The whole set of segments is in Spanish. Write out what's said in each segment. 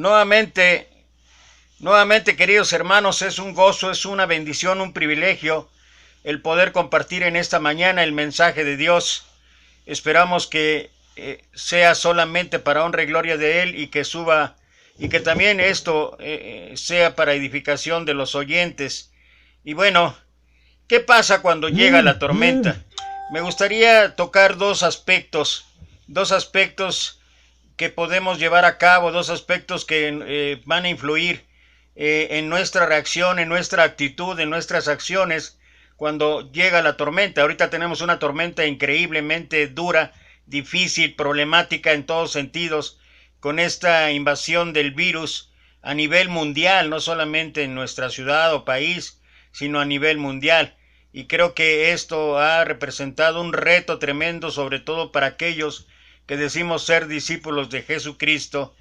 Nuevamente, nuevamente, queridos hermanos, es un gozo, es una bendición, un privilegio el poder compartir en esta mañana el mensaje de Dios. Esperamos que sea solamente para honra y gloria de Él y que suba y que también esto sea para edificación de los oyentes. Y bueno, ¿qué pasa cuando llega la tormenta? Me gustaría tocar dos aspectos que podemos llevar a cabo, dos aspectos que van a influir en nuestra reacción, en nuestra actitud, en nuestras acciones cuando llega la tormenta. Ahorita tenemos una tormenta increíblemente dura, difícil, problemática en todos sentidos, con esta invasión del virus a nivel mundial, no solamente en nuestra ciudad o país, sino a nivel mundial. Y creo que esto ha representado un reto tremendo, sobre todo para aquellos que decimos ser discípulos de Jesucristo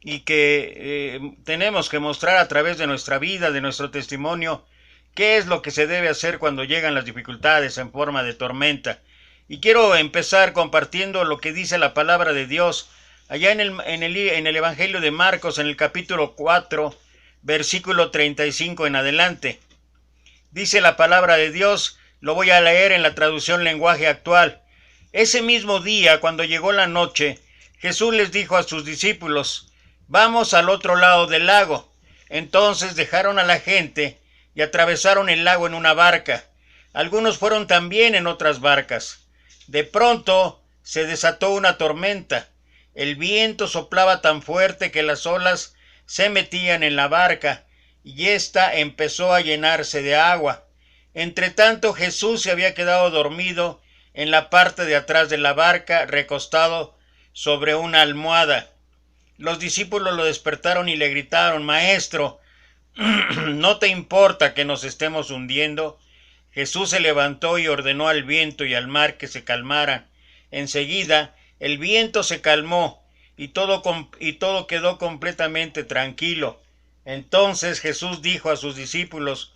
y que tenemos que mostrar a través de nuestra vida, de nuestro testimonio, qué es lo que se debe hacer cuando llegan las dificultades en forma de tormenta. Y quiero empezar compartiendo lo que dice la palabra de Dios allá en el Evangelio de Marcos, en el capítulo 4, versículo 35 en adelante. Dice la palabra de Dios, lo voy a leer en la traducción lenguaje actual. Ese mismo día, cuando llegó la noche, Jesús les dijo a sus discípulos, vamos al otro lado del lago. Entonces dejaron a la gente y atravesaron el lago en una barca. Algunos fueron también en otras barcas. De pronto se desató una tormenta. El viento soplaba tan fuerte que las olas se metían en la barca y ésta empezó a llenarse de agua. Entretanto Jesús se había quedado dormido en la parte de atrás de la barca, recostado sobre una almohada. Los discípulos lo despertaron y le gritaron, Maestro, ¿no te importa que nos estemos hundiendo? Jesús se levantó y ordenó al viento y al mar que se calmaran. Enseguida el viento se calmó y todo quedó completamente tranquilo. Entonces Jesús dijo a sus discípulos,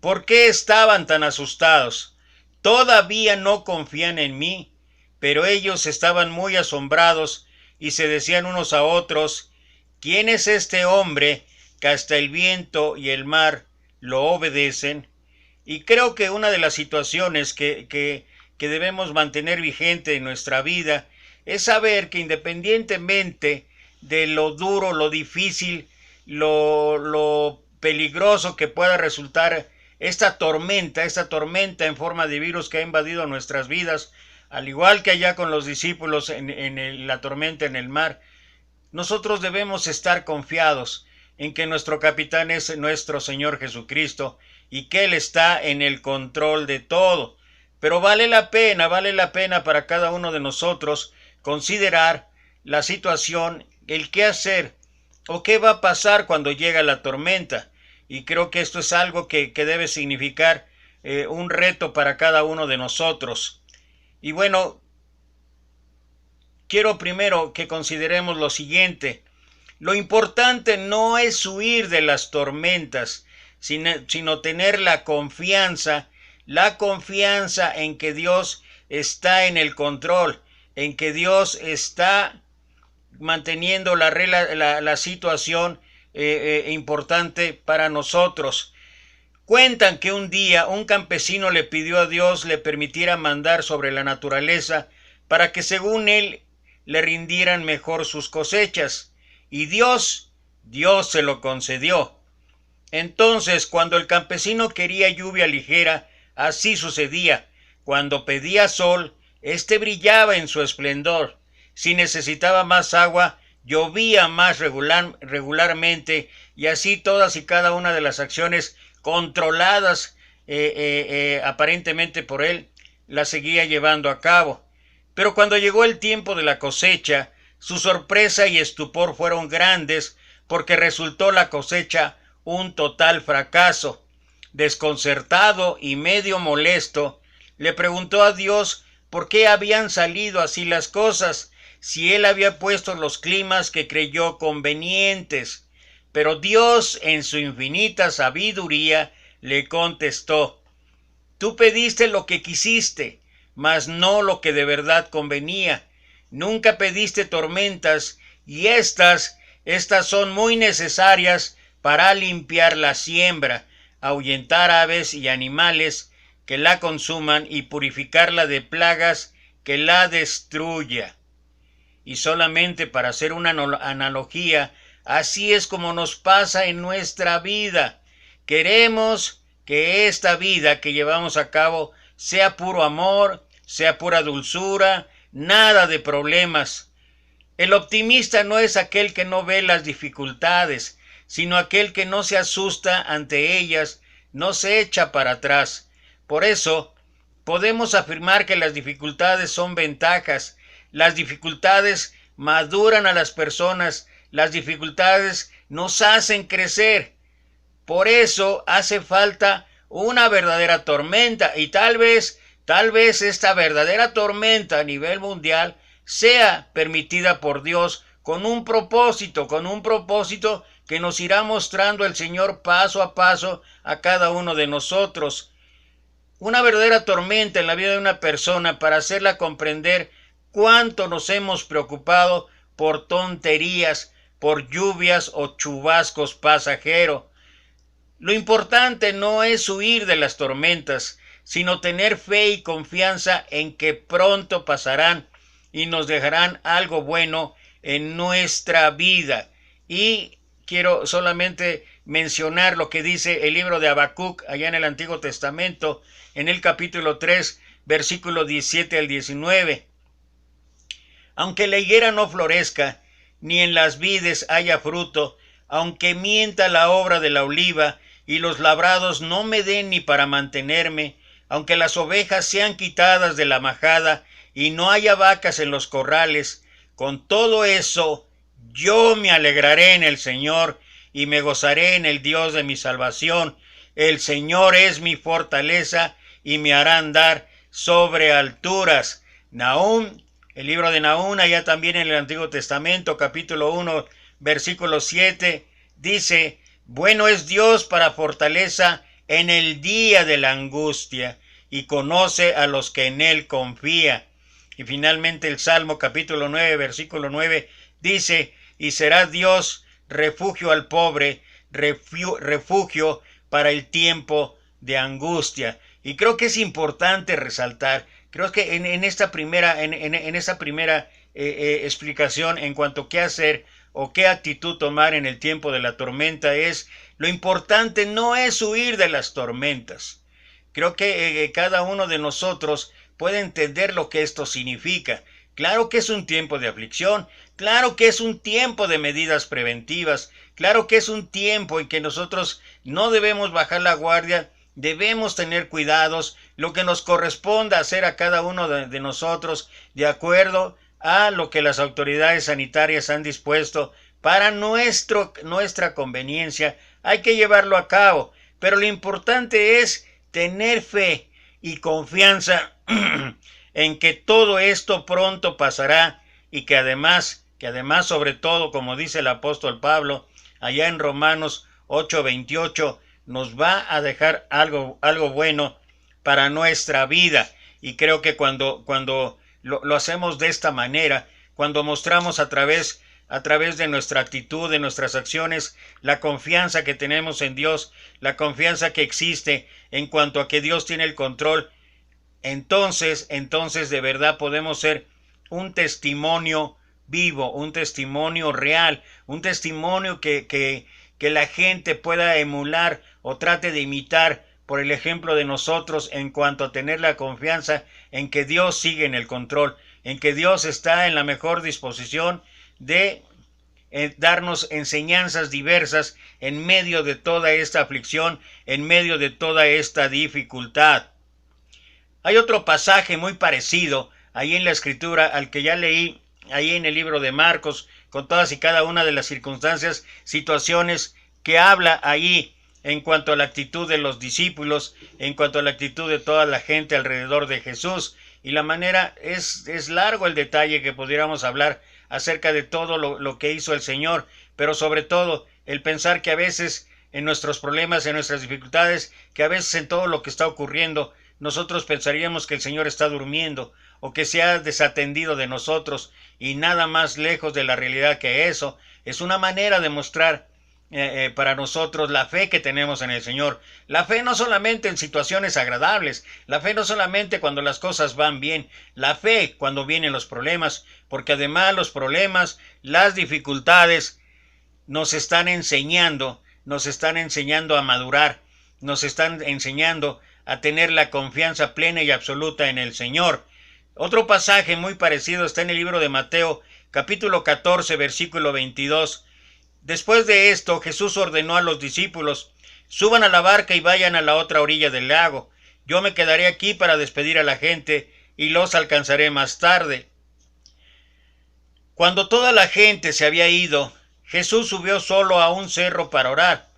¿por qué estaban tan asustados? ¿Todavía no confían en mí? Pero ellos estaban muy asombrados y se decían unos a otros, ¿quién es este hombre que hasta el viento y el mar lo obedecen? Y creo que una de las situaciones que debemos mantener vigente en nuestra vida es saber que independientemente de lo duro, lo difícil, lo peligroso que pueda resultar esta tormenta en forma de virus que ha invadido nuestras vidas, al igual que allá con los discípulos en la tormenta en el mar, nosotros debemos estar confiados en que nuestro capitán es nuestro Señor Jesucristo y que Él está en el control de todo. Pero vale la pena para cada uno de nosotros considerar la situación, el qué hacer o qué va a pasar cuando llega la tormenta. Y creo que esto es algo que debe significar un reto para cada uno de nosotros. Y bueno, quiero primero que consideremos lo siguiente. Lo importante no es huir de las tormentas, sino tener la confianza en que Dios está en el control, en que Dios está manteniendo la situación importante para nosotros. Cuentan que un día un campesino le pidió a Dios le permitiera mandar sobre la naturaleza para que según él le rindieran mejor sus cosechas. Y Dios se lo concedió. Entonces, cuando el campesino quería lluvia ligera, así sucedía. Cuando pedía sol, éste brillaba en su esplendor. Si necesitaba más agua, llovía más regularmente, y así todas y cada una de las acciones controladas aparentemente por él, las seguía llevando a cabo. Pero cuando llegó el tiempo de la cosecha, su sorpresa y estupor fueron grandes, porque resultó la cosecha un total fracaso. Desconcertado y medio molesto, le preguntó a Dios por qué habían salido así las cosas, si él había puesto los climas que creyó convenientes. Pero Dios, en su infinita sabiduría, le contestó, tú pediste lo que quisiste, mas no lo que de verdad convenía. Nunca pediste tormentas, y éstas Estas son muy necesarias para limpiar la siembra, ahuyentar aves y animales que la consuman y purificarla de plagas que la destruya. Y solamente para hacer una analogía, así es como nos pasa en nuestra vida. Queremos que esta vida que llevamos a cabo sea puro amor, sea pura dulzura, nada de problemas. El optimista no es aquel que no ve las dificultades, sino aquel que no se asusta ante ellas, no se echa para atrás. Por eso, podemos afirmar que las dificultades son ventajas. Las dificultades maduran a las personas, las dificultades nos hacen crecer. Por eso hace falta una verdadera tormenta, y tal vez esta verdadera tormenta a nivel mundial sea permitida por Dios con un propósito que nos irá mostrando el Señor paso a paso a cada uno de nosotros. Una verdadera tormenta en la vida de una persona para hacerla comprender cuánto nos hemos preocupado por tonterías, por lluvias o chubascos pasajeros. Lo importante no es huir de las tormentas, sino tener fe y confianza en que pronto pasarán y nos dejarán algo bueno en nuestra vida. Y quiero solamente mencionar lo que dice el libro de Habacuc allá en el Antiguo Testamento, en el capítulo 3, versículo 17 al 19. Aunque la higuera no florezca, ni en las vides haya fruto, aunque mienta la obra de la oliva, y los labrados no me den ni para mantenerme, aunque las ovejas sean quitadas de la majada, y no haya vacas en los corrales, con todo eso yo me alegraré en el Señor, y me gozaré en el Dios de mi salvación. El Señor es mi fortaleza, y me hará andar sobre alturas. Nahum, el libro de Nahum, allá también en el Antiguo Testamento, capítulo 1, versículo 7, dice: bueno es Dios para fortaleza en el día de la angustia, y conoce a los que en él confía. Y finalmente el Salmo capítulo 9, versículo 9, dice: y será Dios refugio al pobre, refugio para el tiempo de angustia. Y creo que es importante resaltar, creo que en esta primera explicación en cuanto a qué hacer o qué actitud tomar en el tiempo de la tormenta, es lo importante no es huir de las tormentas. Creo que cada uno de nosotros puede entender lo que esto significa. Claro que es un tiempo de aflicción, claro que es un tiempo de medidas preventivas, claro que es un tiempo en que nosotros no debemos bajar la guardia, debemos tener cuidados, lo que nos corresponda hacer a cada uno de nosotros de acuerdo a lo que las autoridades sanitarias han dispuesto para nuestra conveniencia. Hay que llevarlo a cabo, pero lo importante es tener fe y confianza en que todo esto pronto pasará, y que además sobre todo, como dice el apóstol Pablo allá en Romanos 8:28, nos va a dejar algo bueno para nuestra vida. Y creo que cuando lo hacemos de esta manera, cuando mostramos a través de nuestra actitud, de nuestras acciones, la confianza que tenemos en Dios, la confianza que existe en cuanto a que Dios tiene el control, entonces de verdad podemos ser un testimonio vivo, un testimonio real, un testimonio que la gente pueda emular o trate de imitar por el ejemplo de nosotros, en cuanto a tener la confianza en que Dios sigue en el control, en que Dios está en la mejor disposición de darnos enseñanzas diversas en medio de toda esta aflicción, en medio de toda esta dificultad. Hay otro pasaje muy parecido ahí en la Escritura al que ya leí, ahí en el libro de Marcos, con todas y cada una de las circunstancias, situaciones que habla ahí en cuanto a la actitud de los discípulos, en cuanto a la actitud de toda la gente alrededor de Jesús. Y la manera, es largo el detalle que pudiéramos hablar acerca de todo lo que hizo el Señor, pero sobre todo el pensar que a veces en nuestros problemas, en nuestras dificultades, que a veces en todo lo que está ocurriendo, nosotros pensaríamos que el Señor está durmiendo o que se ha desatendido de nosotros, y nada más lejos de la realidad que eso. Es una manera de mostrar para nosotros la fe que tenemos en el Señor. La fe no solamente en situaciones agradables, la fe no solamente cuando las cosas van bien, la fe cuando vienen los problemas, porque además los problemas, las dificultades nos están enseñando a madurar, nos están enseñando a tener la confianza plena y absoluta en el Señor. Otro pasaje muy parecido está en el libro de Mateo, capítulo 14, versículo 22. Después de esto, Jesús ordenó a los discípulos: suban a la barca y vayan a la otra orilla del lago. Yo me quedaré aquí para despedir a la gente y los alcanzaré más tarde. Cuando toda la gente se había ido, Jesús subió solo a un cerro para orar.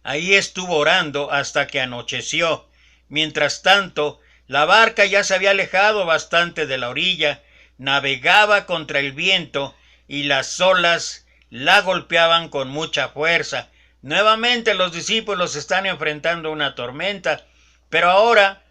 Ahí estuvo orando hasta que anocheció. Mientras tanto, la barca ya se había alejado bastante de la orilla, navegaba contra el viento y las olas la golpeaban con mucha fuerza. Nuevamente los discípulos están enfrentando una tormenta, pero ahora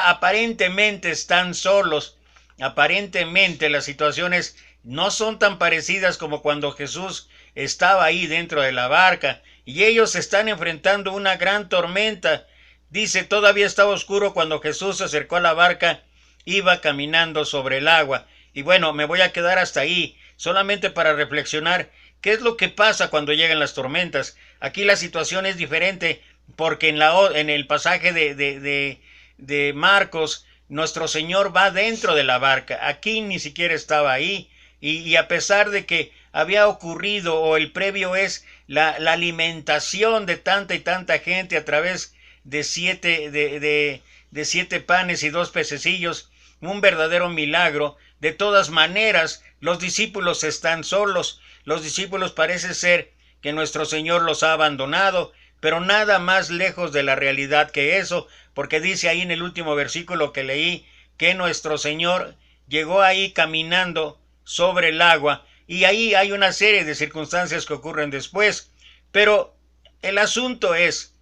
aparentemente están solos. Aparentemente las situaciones no son tan parecidas como cuando Jesús estaba ahí dentro de la barca, y ellos están enfrentando una gran tormenta. Dice, todavía estaba oscuro cuando Jesús se acercó a la barca, iba caminando sobre el agua. Y bueno, me voy a quedar hasta ahí, solamente para reflexionar qué es lo que pasa cuando llegan las tormentas. Aquí la situación es diferente, porque en el pasaje de Marcos, nuestro Señor va dentro de la barca. Aquí ni siquiera estaba ahí. Y a pesar de que había ocurrido, o el previo es la alimentación de tanta y tanta gente a través de 7 panes y 2 pececillos, un verdadero milagro. De todas maneras, los discípulos están solos. Los discípulos parece ser que nuestro Señor los ha abandonado, pero nada más lejos de la realidad que eso, porque dice ahí en el último versículo que leí que nuestro Señor llegó ahí caminando sobre el agua, y ahí hay una serie de circunstancias que ocurren después. Pero el asunto es,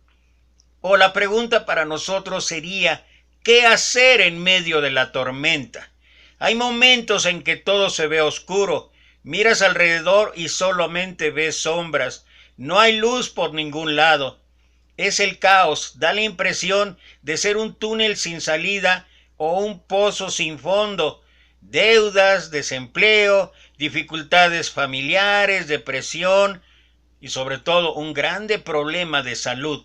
o la pregunta para nosotros sería, ¿qué hacer en medio de la tormenta? Hay momentos en que todo se ve oscuro, miras alrededor y solamente ves sombras, no hay luz por ningún lado. Es el caos, da la impresión de ser un túnel sin salida o un pozo sin fondo. Deudas, desempleo, dificultades familiares, depresión y sobre todo un grande problema de salud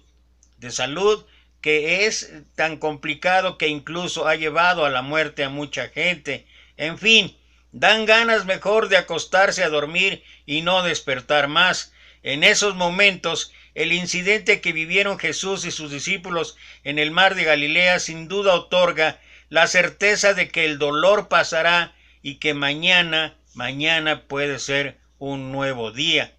que es tan complicado que incluso ha llevado a la muerte a mucha gente. En fin, dan ganas mejor de acostarse a dormir y no despertar más. En esos momentos, el incidente que vivieron Jesús y sus discípulos en el mar de Galilea sin duda otorga la certeza de que el dolor pasará y que mañana puede ser un nuevo día.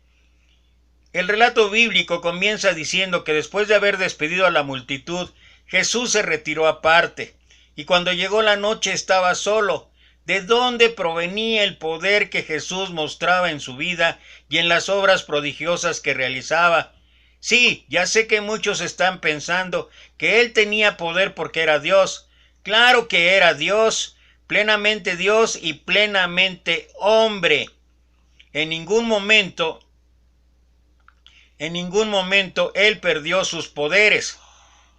El relato bíblico comienza diciendo que después de haber despedido a la multitud, Jesús se retiró aparte, y cuando llegó la noche estaba solo. ¿De dónde provenía el poder que Jesús mostraba en su vida y en las obras prodigiosas que realizaba? Sí, ya sé que muchos están pensando que él tenía poder porque era Dios. Claro que era Dios y plenamente hombre. En ningún momento él perdió sus poderes.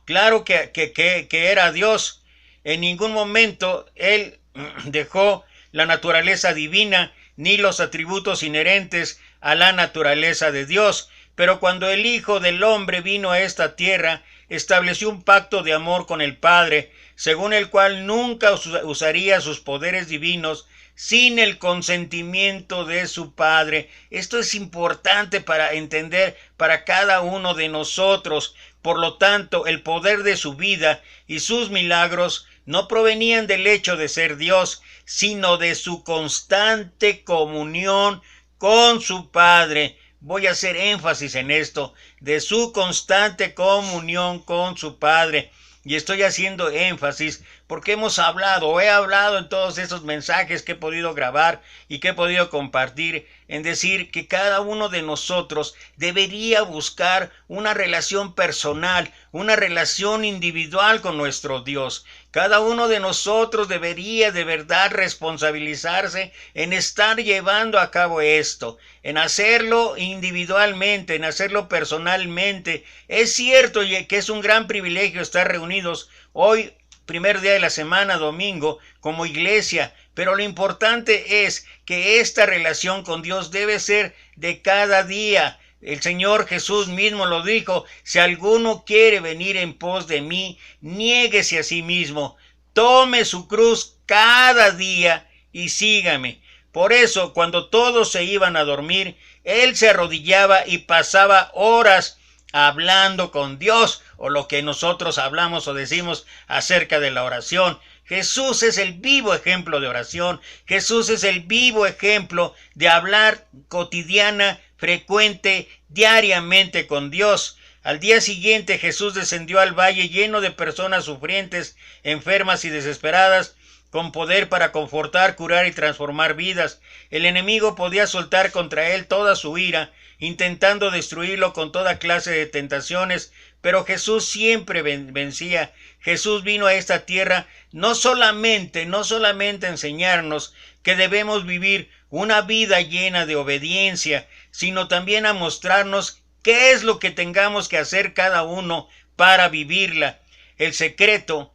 Claro que era Dios. En ningún momento él dejó la naturaleza divina ni los atributos inherentes a la naturaleza de Dios. Pero cuando el Hijo del Hombre vino a esta tierra, estableció un pacto de amor con el Padre, según el cual nunca usaría sus poderes divinos sin el consentimiento de su Padre. Esto es importante para entender para cada uno de nosotros. Por lo tanto, el poder de su vida y sus milagros no provenían del hecho de ser Dios, sino de su constante comunión con su Padre. Voy a hacer énfasis en esto, de su constante comunión con su Padre. Y estoy haciendo énfasis porque hemos hablado o he hablado en todos esos mensajes que he podido grabar y que he podido compartir, en decir que cada uno de nosotros debería buscar una relación personal, una relación individual con nuestro Dios. Cada uno de nosotros debería de verdad responsabilizarse en estar llevando a cabo esto, en hacerlo individualmente, en hacerlo personalmente. Es cierto que es un gran privilegio estar reunidos hoy, primer día de la semana, domingo, como iglesia, pero lo importante es que esta relación con Dios debe ser de cada día. El Señor Jesús mismo lo dijo: si alguno quiere venir en pos de mí, niéguese a sí mismo, tome su cruz cada día y sígame. Por eso, cuando todos se iban a dormir, él se arrodillaba y pasaba horas hablando con Dios, o lo que nosotros hablamos o decimos acerca de la oración. Jesús es el vivo ejemplo de oración. Jesús es el vivo ejemplo de hablar cotidiana, frecuente, diariamente con Dios. Al día siguiente Jesús descendió al valle lleno de personas sufrientes, enfermas y desesperadas, con poder para confortar, curar y transformar vidas. El enemigo podía soltar contra él toda su ira, intentando destruirlo con toda clase de tentaciones, pero Jesús siempre vencía. Jesús vino a esta tierra no solamente a enseñarnos que debemos vivir una vida llena de obediencia, sino también a mostrarnos qué es lo que tengamos que hacer cada uno para vivirla. El secreto,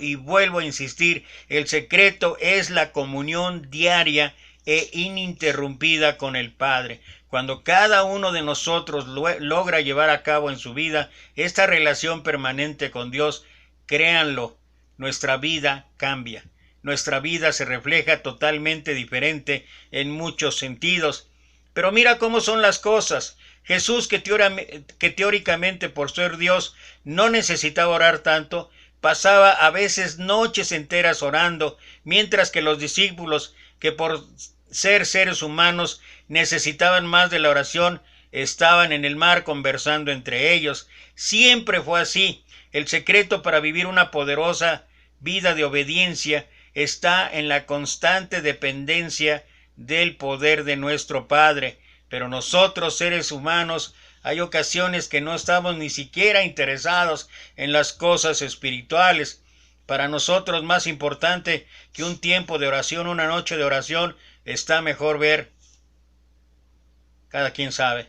y vuelvo a insistir, el secreto es la comunión diaria e ininterrumpida con el Padre. Cuando cada uno de nosotros logra llevar a cabo en su vida esta relación permanente con Dios, créanlo, nuestra vida cambia. Nuestra vida se refleja totalmente diferente en muchos sentidos. Pero mira cómo son las cosas. Jesús, que teóricamente por ser Dios no necesitaba orar tanto, pasaba a veces noches enteras orando, mientras que los discípulos, que por ser seres humanos necesitaban más de la oración, estaban en el mar conversando entre ellos. Siempre fue así. El secreto para vivir una poderosa vida de obediencia está en la constante dependencia del poder de nuestro Padre. Pero nosotros, seres humanos, hay ocasiones que no estamos ni siquiera interesados en las cosas espirituales. Para nosotros, más importante que un tiempo de oración, una noche de oración, está mejor ver, cada quien sabe,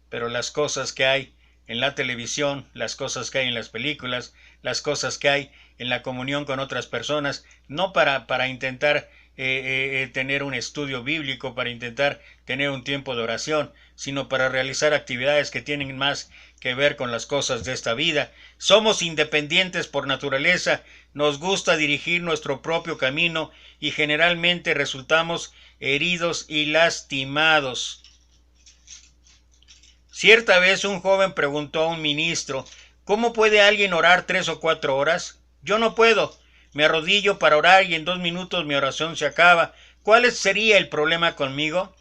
pero las cosas que hay en la televisión, las cosas que hay en las películas, las cosas que hay en la comunión con otras personas, no para intentar tener un estudio bíblico, para intentar tener un tiempo de oración, sino para realizar actividades que tienen más que ver con las cosas de esta vida. Somos independientes por naturaleza, nos gusta dirigir nuestro propio camino y generalmente resultamos heridos y lastimados. Cierta vez un joven preguntó a un ministro: ¿cómo puede alguien orar 3 o 4 horas? Yo no puedo. Me arrodillo para orar y en 2 minutos mi oración se acaba. ¿Cuál sería el problema conmigo?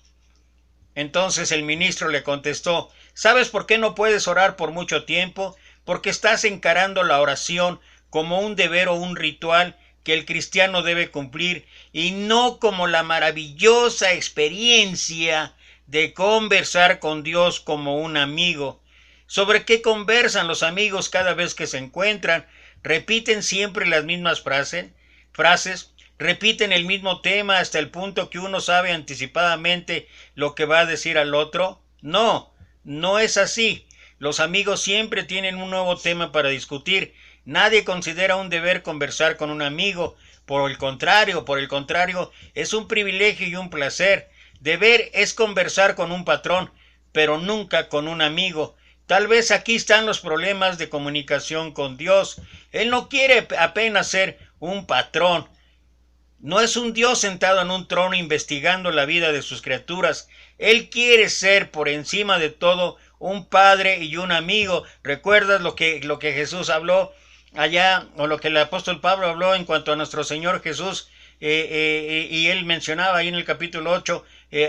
Entonces el ministro le contestó: ¿sabes por qué no puedes orar por mucho tiempo? Porque estás encarando la oración como un deber o un ritual que el cristiano debe cumplir, y no como la maravillosa experiencia de conversar con Dios como un amigo. ¿Sobre qué conversan los amigos cada vez que se encuentran? ¿Repiten siempre las mismas frases? ¿Repiten el mismo tema hasta el punto que uno sabe anticipadamente lo que va a decir al otro? No, no es así. Los amigos siempre tienen un nuevo tema para discutir. Nadie considera un deber conversar con un amigo. Por el contrario, es un privilegio y un placer. Deber es conversar con un patrón, pero nunca con un amigo. Tal vez aquí están los problemas de comunicación con Dios. Él no quiere apenas ser un patrón. No es un Dios sentado en un trono investigando la vida de sus criaturas. Él quiere ser por encima de todo un padre y un amigo. ¿Recuerdas lo que Jesús habló allá, o lo que el apóstol Pablo habló en cuanto a nuestro Señor Jesús? Y él mencionaba ahí en el capítulo 8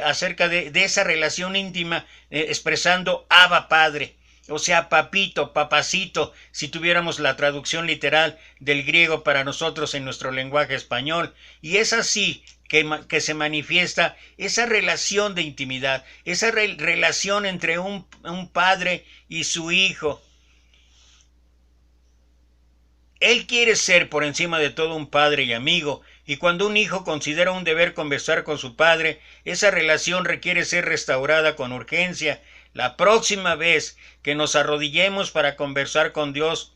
acerca de esa relación íntima, expresando Abba Padre. o sea, papito, papacito, si tuviéramos la traducción literal del griego para nosotros en nuestro lenguaje español. Y es así que se manifiesta esa relación de intimidad, esa relación entre un padre y su hijo. Él quiere ser por encima de todo un padre y amigo, y cuando un hijo considera un deber conversar con su padre, esa relación requiere ser restaurada con urgencia. La próxima vez que nos arrodillemos para conversar con Dios,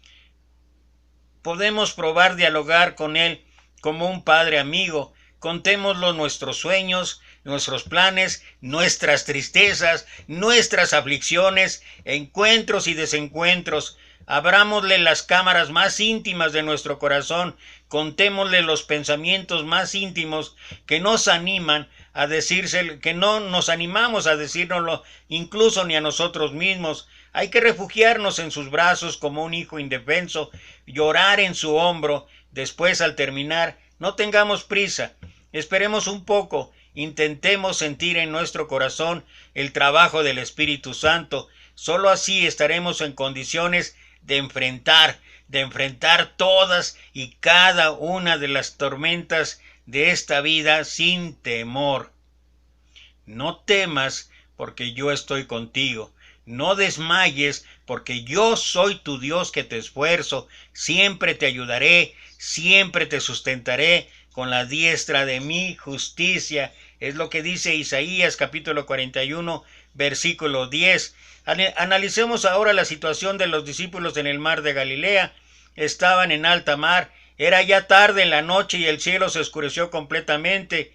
podemos probar dialogar con Él como un padre amigo. Contémoslo nuestros sueños, nuestros planes, nuestras tristezas, nuestras aflicciones, encuentros y desencuentros. Abrámosle las cámaras más íntimas de nuestro corazón, contémosle los pensamientos más íntimos que nos animan a decírselo, que no nos animamos a decírnoslo incluso ni a nosotros mismos. Hay que refugiarnos en sus brazos como un hijo indefenso, llorar en su hombro. Después, al terminar, no tengamos prisa, esperemos un poco, intentemos sentir en nuestro corazón el trabajo del Espíritu Santo. Solo así estaremos en condiciones de enfrentar todas y cada una de las tormentas de esta vida sin temor. No temas, porque yo estoy contigo. No desmayes, porque yo soy tu Dios que te esfuerzo. Siempre te ayudaré, siempre te sustentaré con la diestra de mi justicia. Es lo que dice Isaías capítulo 41, versículo 10. Analicemos ahora la situación de los discípulos en el mar de Galilea. Estaban en alta mar, era ya tarde en la noche y el cielo se oscureció completamente.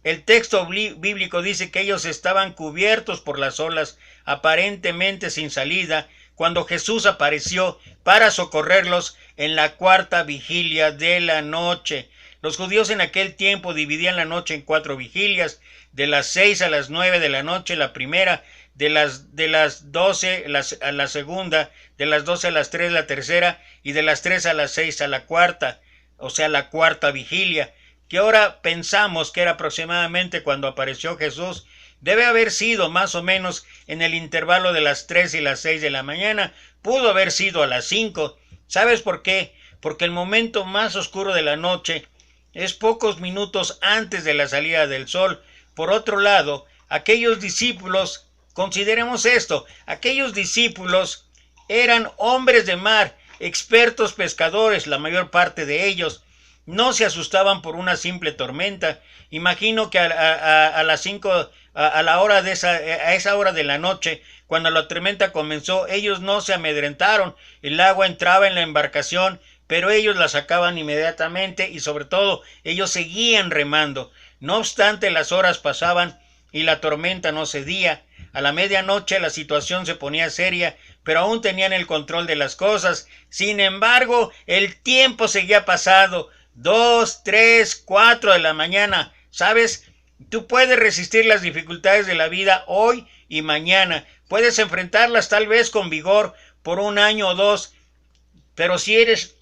El texto bíblico dice que ellos estaban cubiertos por las olas, aparentemente sin salida, cuando Jesús apareció para socorrerlos en la cuarta vigilia de la noche. Los judíos en aquel tiempo dividían la noche en 4 vigilias, de las 6 a las 9 de la noche la primera, de las 12 a la segunda, de las 12 a las 3 la tercera y de las 3 a las 6 a la cuarta, o sea, la cuarta vigilia, que ahora pensamos que era aproximadamente cuando apareció Jesús. Debe haber sido más o menos en el intervalo de las 3 y las 6 de la mañana, pudo haber sido a las 5. ¿Sabes por qué? Porque el momento más oscuro de la noche es pocos minutos antes de la salida del sol. Por otro lado, aquellos discípulos, consideremos esto, aquellos discípulos eran hombres de mar, expertos pescadores, la mayor parte de ellos. No se asustaban por una simple tormenta. Imagino que a las 5, a esa hora de la noche, cuando la tormenta comenzó, ellos no se amedrentaron. El agua entraba en la embarcación, pero ellos la sacaban inmediatamente y sobre todo ellos seguían remando. No obstante, las horas pasaban y la tormenta no cedía. A la medianoche la situación se ponía seria, pero aún tenían el control de las cosas. Sin embargo, el tiempo seguía pasando. 2, 3, 4 de la mañana. ¿Sabes? Tú puedes resistir las dificultades de la vida hoy y mañana. Puedes enfrentarlas tal vez con vigor por 1 año o 2. Pero si eres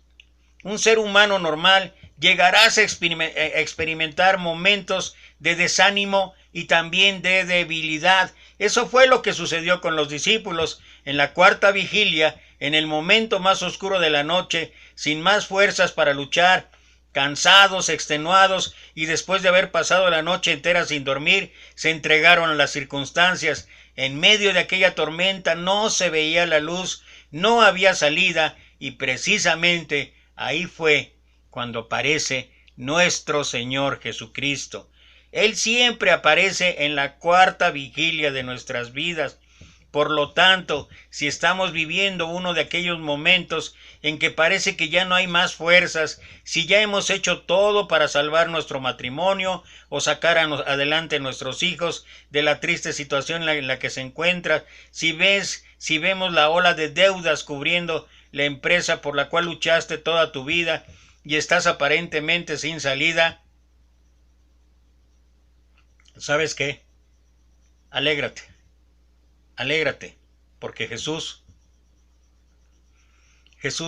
un ser humano normal, llegarás a experimentar momentos de desánimo y también de debilidad. Eso fue lo que sucedió con los discípulos en la cuarta vigilia, en el momento más oscuro de la noche, sin más fuerzas para luchar, cansados, extenuados, y después de haber pasado la noche entera sin dormir, se entregaron a las circunstancias. En medio de aquella tormenta no se veía la luz, no había salida, y precisamente ahí fue cuando aparece nuestro Señor Jesucristo. Él siempre aparece en la cuarta vigilia de nuestras vidas. Por lo tanto, si estamos viviendo uno de aquellos momentos en que parece que ya no hay más fuerzas, si ya hemos hecho todo para salvar nuestro matrimonio o sacar adelante a nuestros hijos de la triste situación en la que se encuentra, si vemos la ola de deudas cubriendo la empresa por la cual luchaste toda tu vida y estás aparentemente sin salida, ¿sabes qué? Alégrate. Alégrate, porque Jesús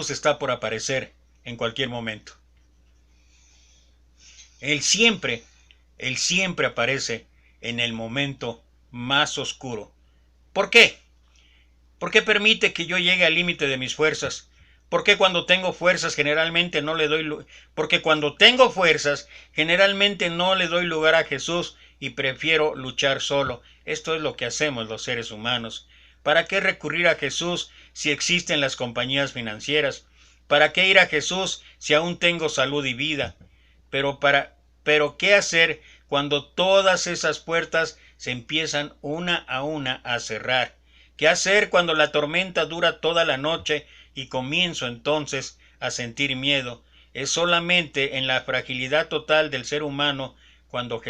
está por aparecer en cualquier momento. Él siempre aparece en el momento más oscuro. ¿Por qué? ¿Por qué permite que yo llegue al límite de mis fuerzas? ¿Por qué cuando tengo fuerzas generalmente no le doy Porque cuando tengo fuerzas generalmente no le doy lugar a Jesús y prefiero luchar solo? Esto es lo que hacemos los seres humanos. ¿Para qué recurrir a Jesús si existen las compañías financieras? ¿Para qué ir a Jesús si aún tengo salud y vida? Pero ¿qué hacer cuando todas esas puertas se empiezan una a una a cerrar? ¿Qué hacer cuando la tormenta dura toda la noche y comienzo entonces a sentir miedo? Es solamente en la fragilidad total del ser humano cuando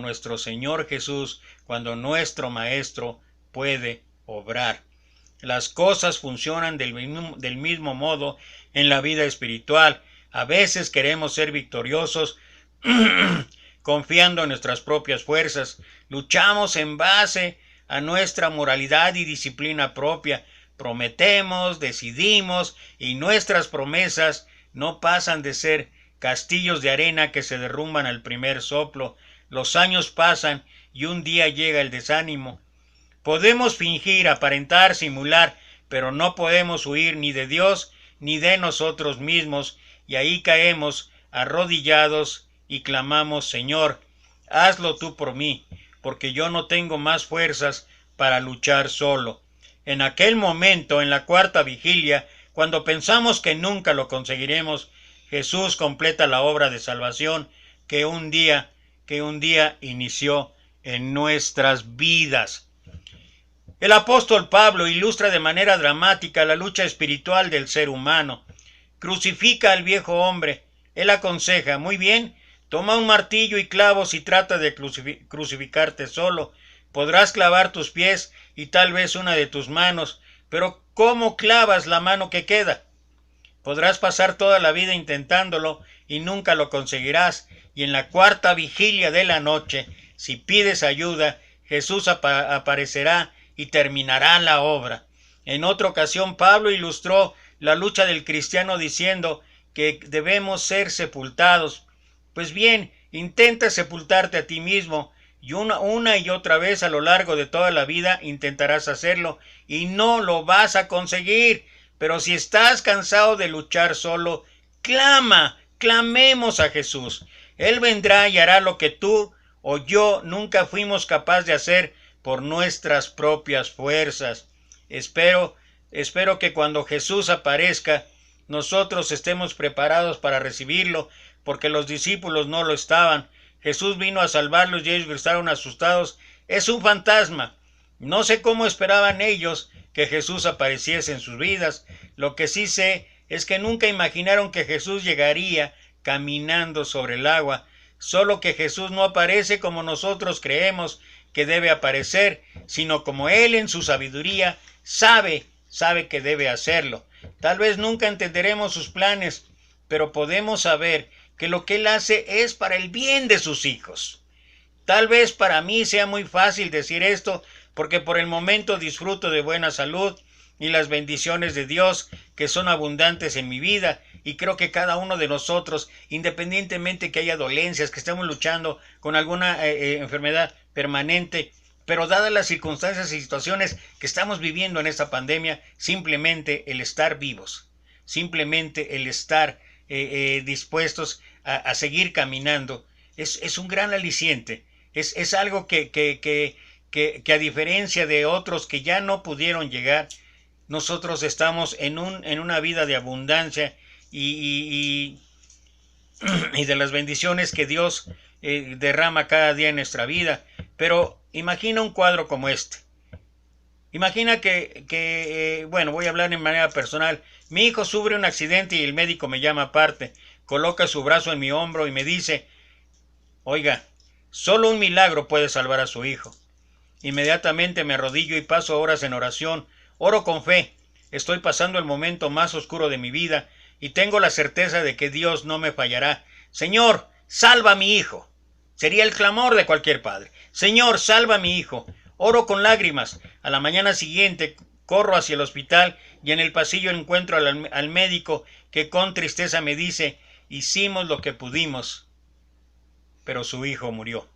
nuestro Señor Jesús, cuando nuestro Maestro puede obrar. Las cosas funcionan del mismo modo en la vida espiritual. A veces queremos ser victoriosos confiando en nuestras propias fuerzas. Luchamos en base a nuestra moralidad y disciplina propia. Prometemos, decidimos y nuestras promesas no pasan de ser castillos de arena que se derrumban al primer soplo. Los años pasan y un día llega el desánimo. Podemos fingir, aparentar, simular, pero no podemos huir ni de Dios ni de nosotros mismos, y ahí caemos arrodillados y clamamos: Señor, hazlo tú por mí, porque yo no tengo más fuerzas para luchar solo. En aquel momento, en la cuarta vigilia, cuando pensamos que nunca lo conseguiremos, Jesús completa la obra de salvación que un día inició en nuestras vidas. El apóstol Pablo ilustra de manera dramática la lucha espiritual del ser humano. Crucifica al viejo hombre. Él aconseja: muy bien, toma un martillo y clavos y trata de crucificarte solo. Podrás clavar tus pies y tal vez una de tus manos, pero ¿cómo clavas la mano que queda? Podrás pasar toda la vida intentándolo y nunca lo conseguirás. Y en la cuarta vigilia de la noche, si pides ayuda, Jesús aparecerá y terminará la obra. En otra ocasión, Pablo ilustró la lucha del cristiano diciendo que debemos ser sepultados. Pues bien, intenta sepultarte a ti mismo, y una y otra vez a lo largo de toda la vida intentarás hacerlo, y no lo vas a conseguir. Pero si estás cansado de luchar solo, clamemos a Jesús. Él vendrá y hará lo que tú o yo nunca fuimos capaces de hacer por nuestras propias fuerzas. Espero que cuando Jesús aparezca, nosotros estemos preparados para recibirlo, porque los discípulos no lo estaban. Jesús vino a salvarlos y ellos estaban asustados. Es un fantasma. No sé cómo esperaban ellos que Jesús apareciese en sus vidas. Lo que sí sé es que nunca imaginaron que Jesús llegaría caminando sobre el agua. Solo que Jesús no aparece como nosotros creemos que debe aparecer, sino como Él en su sabiduría sabe que debe hacerlo. Tal vez nunca entenderemos sus planes, pero podemos saber que lo que Él hace es para el bien de sus hijos. Tal vez para mí sea muy fácil decir esto, porque por el momento disfruto de buena salud y las bendiciones de Dios que son abundantes en mi vida, y creo que cada uno de nosotros, independientemente que haya dolencias, que estemos luchando con alguna enfermedad permanente, pero dadas las circunstancias y situaciones que estamos viviendo en esta pandemia, simplemente el estar vivos, simplemente el estar dispuestos a seguir caminando, es un gran aliciente, es algo que a diferencia de otros que ya no pudieron llegar, nosotros estamos en una vida de abundancia y de las bendiciones que Dios derrama cada día en nuestra vida. Pero imagina un cuadro como este. Imagina bueno, voy a hablar en manera personal. Mi hijo sufre un accidente y el médico me llama aparte, coloca su brazo en mi hombro y me dice: oiga, solo un milagro puede salvar a su hijo. Inmediatamente me arrodillo y paso horas en oración. Oro con fe. Estoy pasando el momento más oscuro de mi vida y tengo la certeza de que Dios no me fallará. Señor, salva a mi hijo. Sería el clamor de cualquier padre. Señor, salva a mi hijo. Oro con lágrimas. A la mañana siguiente corro hacia el hospital y en el pasillo encuentro al médico que con tristeza me dice: hicimos lo que pudimos, pero su hijo murió.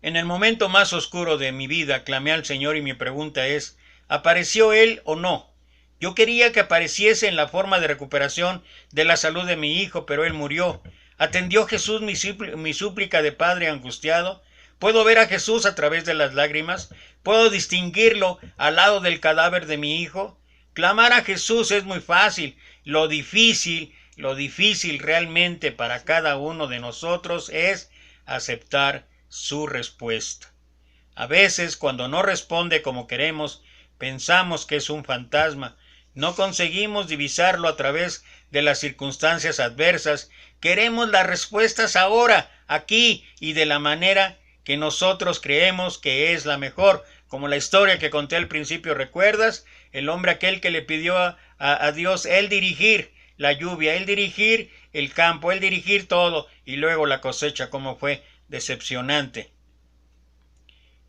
En el momento más oscuro de mi vida clamé al Señor y mi pregunta es, ¿apareció Él o no? Yo quería que apareciese en la forma de recuperación de la salud de mi hijo, pero Él murió. ¿Atendió Jesús mi súplica de padre angustiado? ¿Puedo ver a Jesús a través de las lágrimas? ¿Puedo distinguirlo al lado del cadáver de mi hijo? Clamar a Jesús es muy fácil. Lo difícil realmente para cada uno de nosotros es aceptar su respuesta. A veces, cuando no responde como queremos, pensamos que es un fantasma. No conseguimos divisarlo a través de las circunstancias adversas. Queremos las respuestas ahora, aquí y de la manera que nosotros creemos que es la mejor. Como la historia que conté al principio, ¿recuerdas? El hombre aquel que le pidió a Dios él dirigir la lluvia, él dirigir el campo, él dirigir todo, y luego la cosecha, como fue decepcionante.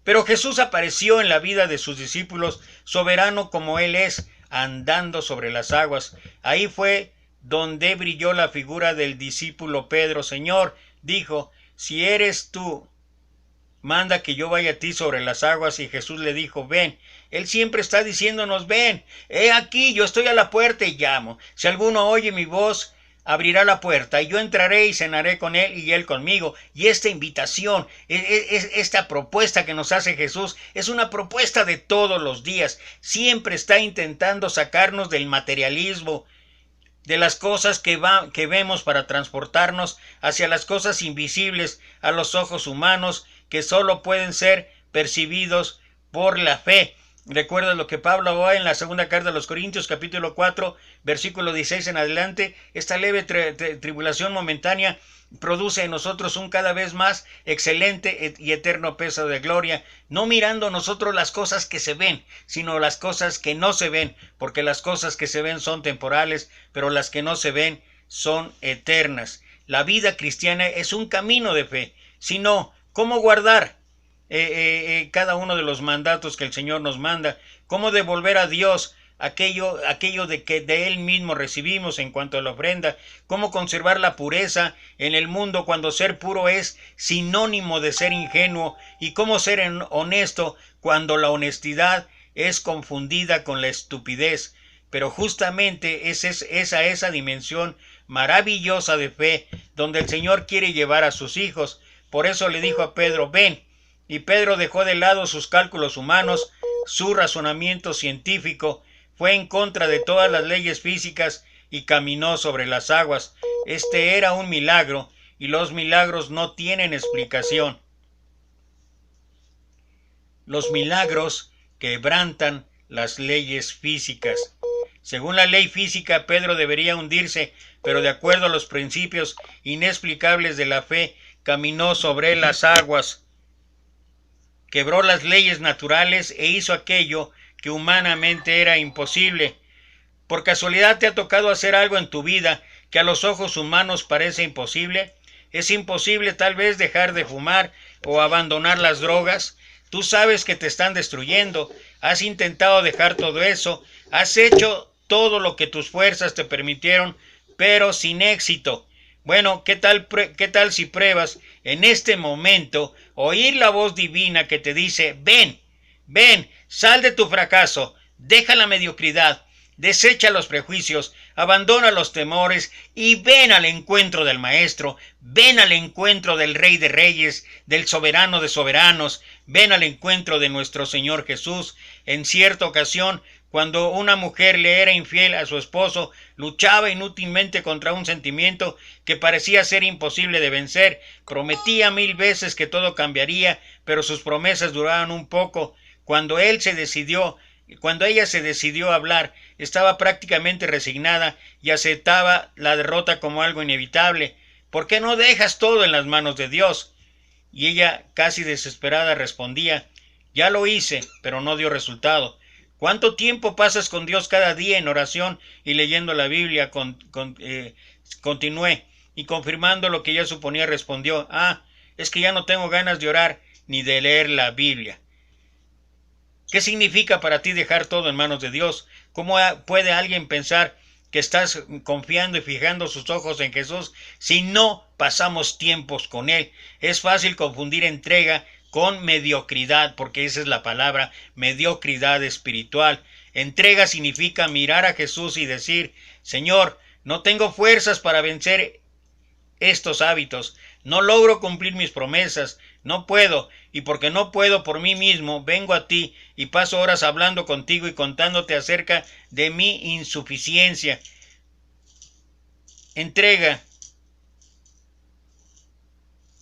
Pero Jesús apareció en la vida de sus discípulos, soberano como Él es, andando sobre las aguas. Ahí fue donde brilló la figura del discípulo Pedro. Señor, dijo, si eres tú, manda que yo vaya a ti sobre las aguas. Y Jesús le dijo, ven. Él siempre está diciéndonos, ven, he aquí, yo estoy a la puerta y llamo. Si alguno oye mi voz, abrirá la puerta, y yo entraré y cenaré con él y él conmigo. Y esta invitación, esta propuesta que nos hace Jesús, es una propuesta de todos los días. Siempre está intentando sacarnos del materialismo, de las cosas que vemos, para transportarnos hacia las cosas invisibles a los ojos humanos, que solo pueden ser percibidos por la fe. Recuerda lo que Pablo habló en la segunda carta a los Corintios, capítulo 4, versículo 16 en adelante. Esta leve tribulación momentánea produce en nosotros un cada vez más excelente y eterno peso de gloria, no mirando nosotros las cosas que se ven, sino las cosas que no se ven, porque las cosas que se ven son temporales, pero las que no se ven son eternas. La vida cristiana es un camino de fe. Si no, ¿cómo guardar cada uno de los mandatos que el Señor nos manda? ¿Cómo devolver a Dios aquello de que de Él mismo recibimos en cuanto a la ofrenda? ¿Cómo conservar la pureza en el mundo cuando ser puro es sinónimo de ser ingenuo? ¿Y cómo ser honesto cuando la honestidad es confundida con la estupidez? Pero justamente es esa dimensión maravillosa de fe donde el Señor quiere llevar a sus hijos. Por eso le dijo a Pedro, ven. Y Pedro dejó de lado sus cálculos humanos, su razonamiento científico, fue en contra de todas las leyes físicas y caminó sobre las aguas. Este era un milagro, y los milagros no tienen explicación. Los milagros quebrantan las leyes físicas. Según la ley física, Pedro debería hundirse, pero de acuerdo a los principios inexplicables de la fe, caminó sobre las aguas. Quebró las leyes naturales e hizo aquello que humanamente era imposible. ¿Por casualidad te ha tocado hacer algo en tu vida que a los ojos humanos parece imposible? ¿Es imposible tal vez dejar de fumar o abandonar las drogas? Tú sabes que te están destruyendo. Has intentado dejar todo eso. Has hecho todo lo que tus fuerzas te permitieron, pero sin éxito. Bueno, ¿qué tal si pruebas en este momento oír la voz divina que te dice, ven, ven, sal de tu fracaso, deja la mediocridad, desecha los prejuicios, abandona los temores y ven al encuentro del Maestro, ven al encuentro del Rey de Reyes, del Soberano de Soberanos, ven al encuentro de nuestro Señor Jesús. En cierta ocasión, cuando una mujer le era infiel a su esposo, luchaba inútilmente contra un sentimiento que parecía ser imposible de vencer. Prometía 1000 veces que todo cambiaría, pero sus promesas duraban un poco. Cuando ella se decidió a hablar, estaba prácticamente resignada y aceptaba la derrota como algo inevitable. ¿Por qué no dejas todo en las manos de Dios? Y ella, casi desesperada, respondía, ya lo hice, pero no dio resultado. ¿Cuánto tiempo pasas con Dios cada día en oración y leyendo la Biblia? Continué, y confirmando lo que ella suponía, respondió, es que ya no tengo ganas de orar ni de leer la Biblia. ¿Qué significa para ti dejar todo en manos de Dios? ¿Cómo puede alguien pensar que estás confiando y fijando sus ojos en Jesús si no pasamos tiempos con Él? Es fácil confundir entrega con mediocridad, porque esa es la palabra, mediocridad espiritual. Entrega significa mirar a Jesús y decir: Señor, no tengo fuerzas para vencer estos hábitos, no logro cumplir mis promesas, no puedo, y porque no puedo por mí mismo, vengo a ti y paso horas hablando contigo y contándote acerca de mi insuficiencia. Entrega.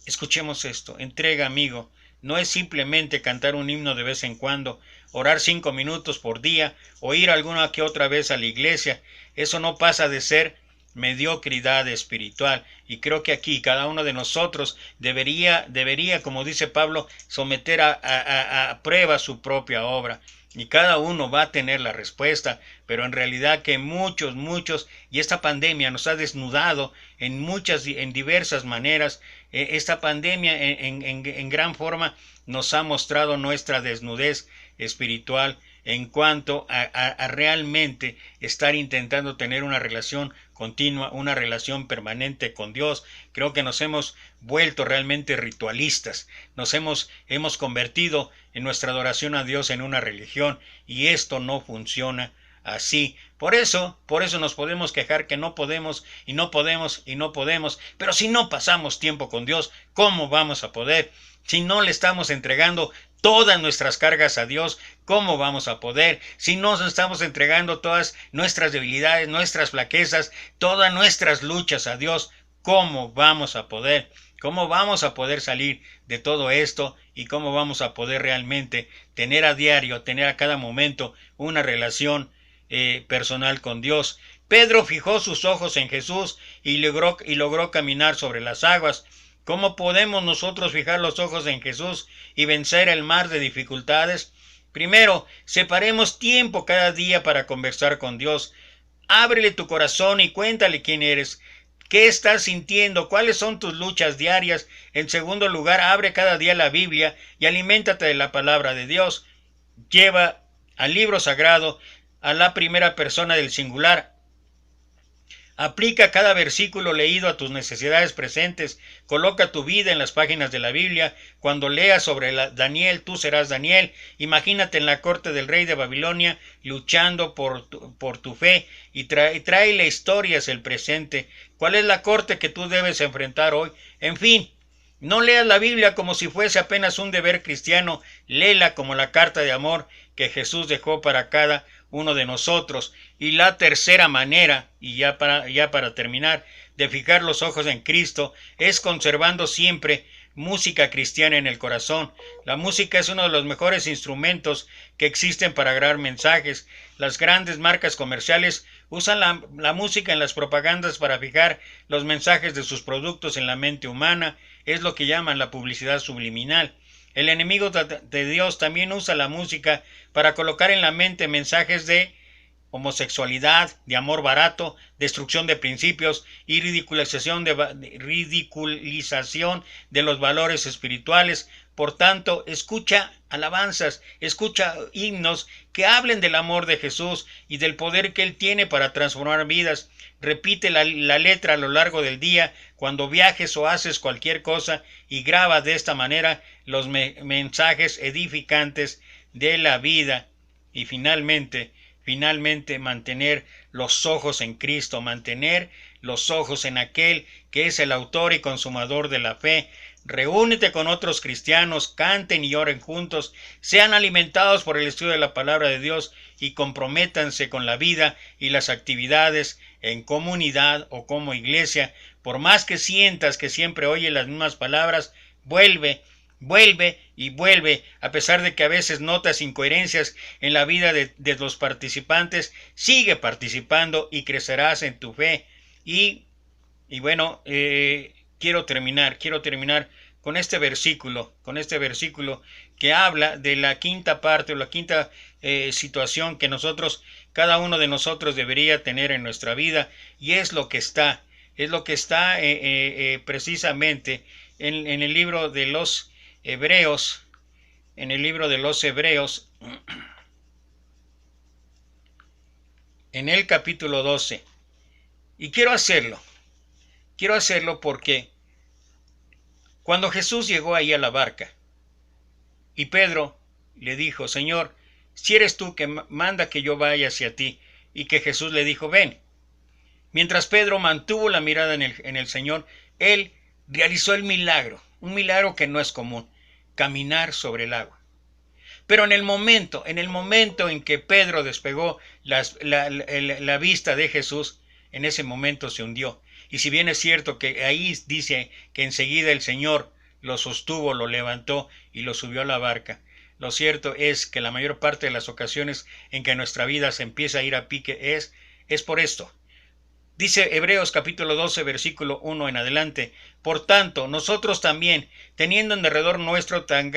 Escuchemos esto. Entrega, amigo. No es simplemente cantar un himno de vez en cuando, orar 5 minutos por día o ir alguna que otra vez a la iglesia. Eso no pasa de ser mediocridad espiritual. Y creo que aquí cada uno de nosotros debería, como dice Pablo, someter a prueba su propia obra. Y cada uno va a tener la respuesta, pero en realidad que muchos, y esta pandemia nos ha desnudado en diversas maneras. Esta pandemia en gran forma nos ha mostrado nuestra desnudez espiritual en cuanto a realmente estar intentando tener una relación continua, una relación permanente con Dios. Creo que nos hemos vuelto realmente ritualistas, nos hemos convertido en nuestra adoración a Dios en una religión, y esto no funciona así. Por eso nos podemos quejar que no podemos, pero si no pasamos tiempo con Dios, ¿cómo vamos a poder? Si no le estamos entregando todas nuestras cargas a Dios, ¿cómo vamos a poder? Si no estamos entregando todas nuestras debilidades, nuestras flaquezas, todas nuestras luchas a Dios, ¿cómo vamos a poder? ¿Cómo vamos a poder salir de todo esto? ¿Y cómo vamos a poder realmente tener a diario, tener a cada momento una relación personal con Dios? Pedro fijó sus ojos en Jesús y logró caminar sobre las aguas. ¿Cómo podemos nosotros fijar los ojos en Jesús y vencer el mar de dificultades? Primero, separemos tiempo cada día para conversar con Dios. Ábrele tu corazón y cuéntale quién eres. ¿Qué estás sintiendo? ¿Cuáles son tus luchas diarias? En segundo lugar, abre cada día la Biblia y aliméntate de la palabra de Dios. Lleva al libro sagrado a la primera persona del singular. Aplica cada versículo leído a tus necesidades presentes. Coloca tu vida en las páginas de la Biblia. Cuando leas sobre Daniel, tú serás Daniel. Imagínate en la corte del rey de Babilonia luchando por tu fe, y tráele historias el presente. ¿Cuál es la corte que tú debes enfrentar hoy? En fin, no leas la Biblia como si fuese apenas un deber cristiano. Léela como la carta de amor que Jesús dejó para cada uno de nosotros. Y la tercera manera, y ya para terminar, de fijar los ojos en Cristo, es conservando siempre música cristiana en el corazón. La música es uno de los mejores instrumentos que existen para grabar mensajes. Las grandes marcas comerciales usan la música en las propagandas para fijar los mensajes de sus productos en la mente humana. Es lo que llaman la publicidad subliminal. El enemigo de Dios también usa la música para colocar en la mente mensajes de homosexualidad, de amor barato, destrucción de principios y ridiculización de los valores espirituales. Por tanto, escucha alabanzas, escucha himnos que hablen del amor de Jesús y del poder que Él tiene para transformar vidas. Repite la letra a lo largo del día cuando viajes o haces cualquier cosa, y graba de esta manera los mensajes edificantes de la vida. Y finalmente, mantener los ojos en Cristo, mantener los ojos en aquel que es el autor y consumador de la fe. Reúnete con otros cristianos, canten y oren juntos, sean alimentados por el estudio de la palabra de Dios y comprométanse con la vida y las actividades en comunidad o como iglesia. Por más que sientas que siempre oyes las mismas palabras, vuelve, a pesar de que a veces notas incoherencias en la vida de los participantes. Sigue participando y crecerás en tu fe. Y bueno, quiero terminar con este versículo que habla de la quinta parte, o la quinta situación que cada uno de nosotros debería tener en nuestra vida, y es lo que está precisamente en el libro de los Hebreos, en el capítulo 12. Y quiero hacerlo porque cuando Jesús llegó ahí a la barca, Y Pedro le dijo, Señor, si eres tú, que manda que yo vaya hacia ti. Y que Jesús le dijo, ven. Mientras Pedro mantuvo la mirada en el Señor, él realizó el milagro, un milagro que no es común, caminar sobre el agua. Pero en el momento en que Pedro despegó la vista de Jesús, en ese momento se hundió. Y si bien es cierto que ahí dice que enseguida el Señor lo sostuvo, lo levantó y lo subió a la barca, lo cierto es que la mayor parte de las ocasiones en que nuestra vida se empieza a ir a pique es por esto. Dice Hebreos capítulo 12, versículo 1 en adelante, por tanto, nosotros también, teniendo en derredor nuestro tan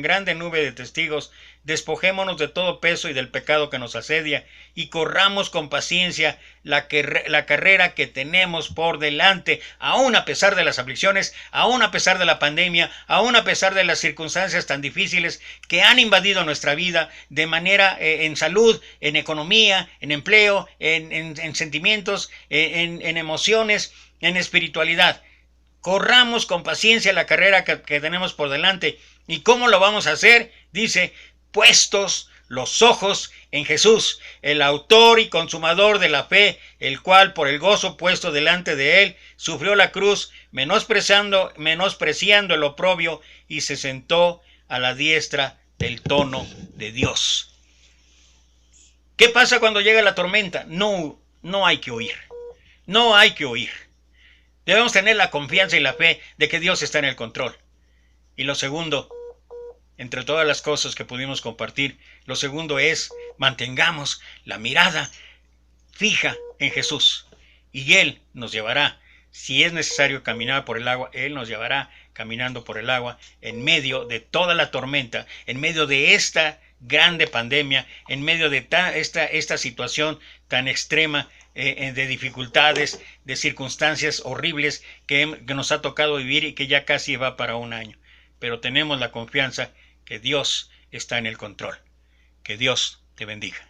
grande nube de testigos, despojémonos de todo peso y del pecado que nos asedia, y corramos con paciencia la carrera que tenemos por delante, aun a pesar de las aflicciones, aun a pesar de la pandemia, aun a pesar de las circunstancias tan difíciles que han invadido nuestra vida de manera en salud, en economía, en empleo, en sentimientos, en emociones, en espiritualidad. Corramos con paciencia la carrera que tenemos por delante. ¿Y cómo lo vamos a hacer? Dice, puestos los ojos en Jesús, el autor y consumador de la fe, el cual por el gozo puesto delante de él, sufrió la cruz, menospreciando el oprobio, y se sentó a la diestra del trono de Dios. ¿Qué pasa cuando llega la tormenta? No hay que huir. No hay que huir. Debemos tener la confianza y la fe de que Dios está en el control. Y lo segundo, entre todas las cosas que pudimos compartir, lo segundo es, mantengamos la mirada fija en Jesús. Y Él nos llevará, si es necesario caminar por el agua, Él nos llevará caminando por el agua en medio de toda la tormenta, en medio de esta grande pandemia, en medio de esta situación tan extrema, de dificultades, de circunstancias horribles que nos ha tocado vivir y que ya casi va para un año. Pero tenemos la confianza que Dios está en el control. Que Dios te bendiga.